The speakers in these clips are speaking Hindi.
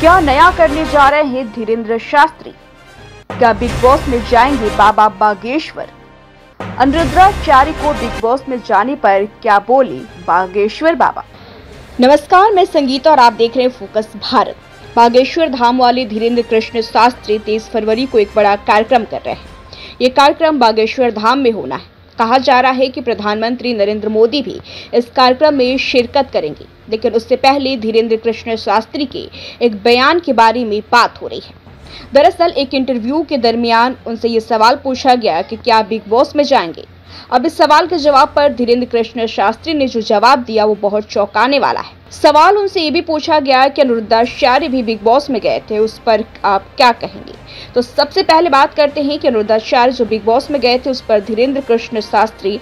क्या नया करने जा रहे हैं धीरेन्द्र शास्त्री? क्या बिग बॉस में जाएंगे बाबा बागेश्वर? अनिरुद्धाचार्य को बिग बॉस में जाने पर क्या बोले बागेश्वर बाबा? नमस्कार, मैं संगीता और आप देख रहे हैं फोकस भारत। बागेश्वर धाम वाले धीरेन्द्र कृष्ण शास्त्री 23 फरवरी को एक बड़ा कार्यक्रम कर रहे हैं। ये कार्यक्रम बागेश्वर धाम में होना है। कहा जा रहा है कि प्रधानमंत्री नरेंद्र मोदी भी इस कार्यक्रम में शिरकत करेंगे, लेकिन उससे पहले धीरेन्द्र कृष्ण शास्त्री के एक बयान के बारे में बात हो रही है। दरअसल एक इंटरव्यू के दरमियान उनसे ये सवाल पूछा गया कि क्या बिग बॉस में जाएंगे। अब इस सवाल के जवाब पर धीरेन्द्र कृष्ण शास्त्री ने जो जवाब दिया वो बहुत चौंकाने वाला है। सवाल उनसे ये भी पूछा गया कि अनिरुद्धाचार्य भी बिग बॉस में गए थे, उस पर आप क्या कहेंगे। तो सबसे पहले बात करते हैं कि अनिरुद्धाचार्य जो बिग बॉस में गए थे उस पर धीरेन्द्र कृष्ण शास्त्री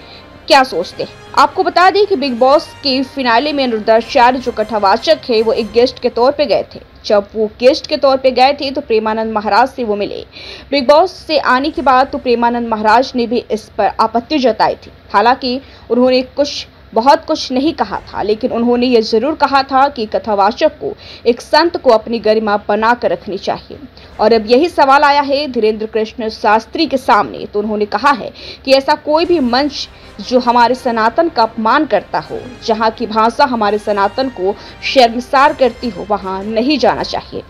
क्या सोचते हैं। आपको बता दें कि बिग बॉस के फिनाले में अनिरुद्धाचार्य जो कथावाचक है वो एक गेस्ट के तौर पे गए थे। जब वो गेस्ट के तौर पे गए थे तो प्रेमानंद महाराज से वो मिले। बिग बॉस से आने के बाद तो प्रेमानंद महाराज ने भी इस पर आपत्ति जताई थी। हालांकि उन्होंने बहुत कुछ नहीं कहा था, लेकिन उन्होंने ये जरूर कहा था कि कथावाचक को एक संत को अपनी गरिमा बना कर रखनी चाहिए। और अब यही सवाल आया है धीरेन्द्र कृष्ण शास्त्री के सामने। तो उन्होंने कहा है कि ऐसा कोई भी मंच जो हमारे सनातन का अपमान करता हो, जहाँ की भाषा हमारे सनातन को शर्मसार करती हो, वहाँ नहीं जाना चाहिए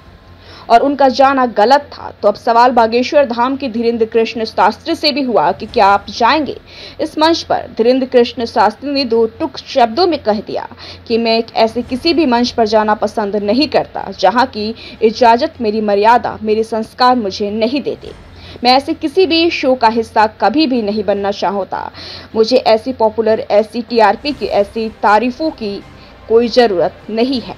और उनका जाना गलत था। तो अब सवाल बागेश्वर धाम के धीरेन्द्र कृष्ण शास्त्री से भी हुआ कि क्या आप जाएंगे इस मंच पर। धीरेन्द्र कृष्ण शास्त्री ने दो टुक शब्दों में कह दिया कि मैं ऐसे किसी भी मंच पर जाना पसंद नहीं करता जहां की इजाजत, मेरी मर्यादा, मेरे संस्कार मुझे नहीं देते। मैं ऐसे किसी भी शो का हिस्सा कभी भी नहीं बनना चाहता। मुझे ऐसी पॉपुलर, ऐसी टीआरपी की, ऐसी तारीफों की कोई जरूरत नहीं है।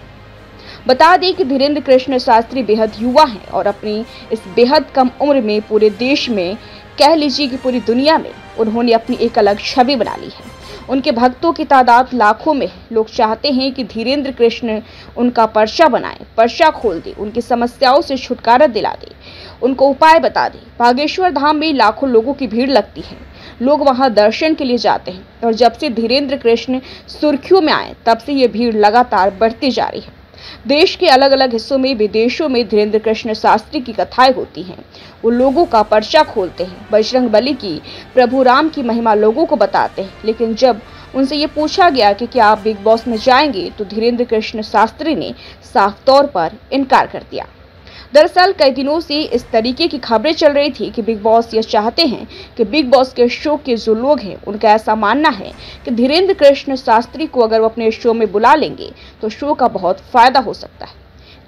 बता दें कि धीरेन्द्र कृष्ण शास्त्री बेहद युवा हैं और अपनी इस बेहद कम उम्र में पूरे देश में, कह लीजिए कि पूरी दुनिया में, उन्होंने अपनी एक अलग छवि बना ली है। उनके भक्तों की तादाद लाखों में। लोग चाहते हैं कि धीरेन्द्र कृष्ण उनका पर्चा बनाए, पर्चा खोल दे, उनकी समस्याओं से छुटकारा दिला दे, उनको उपाय बता दे। बागेश्वर धाम में लाखों लोगों की भीड़ लगती है। लोग वहां दर्शन के लिए जाते हैं और जब से धीरेन्द्र कृष्ण सुर्खियों में आए तब से ये भीड़ लगातार बढ़ती जा रही है। देश के अलग अलग हिस्सों में, विदेशों में धीरेन्द्र कृष्ण शास्त्री की कथाएं होती हैं। वो लोगों का पर्चा खोलते हैं, बजरंगबली की, प्रभु राम की महिमा लोगों को बताते हैं। लेकिन जब उनसे ये पूछा गया कि क्या आप बिग बॉस में जाएंगे तो धीरेन्द्र कृष्ण शास्त्री ने साफ तौर पर इनकार कर दिया। दरअसल कई दिनों से इस तरीके की खबरें चल रही थी कि बिग बॉस ये चाहते हैं कि बिग बॉस के शो के जो लोग हैं उनका ऐसा मानना है कि धीरेन्द्र कृष्ण शास्त्री को अगर वो अपने शो में बुला लेंगे तो शो का बहुत फायदा हो सकता है,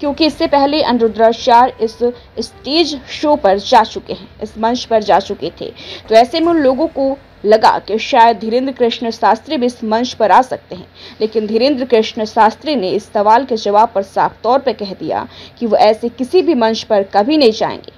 क्योंकि इससे पहले अनिरुद्धाचार्य इस स्टेज शो पर जा चुके हैं, इस मंच पर जा चुके थे। तो ऐसे में उन लोगों को लगा कि शायद धीरेन्द्र कृष्ण शास्त्री भी इस मंच पर आ सकते हैं। लेकिन धीरेन्द्र कृष्ण शास्त्री ने इस सवाल के जवाब पर साफ तौर पर कह दिया कि वो ऐसे किसी भी मंच पर कभी नहीं जाएंगे।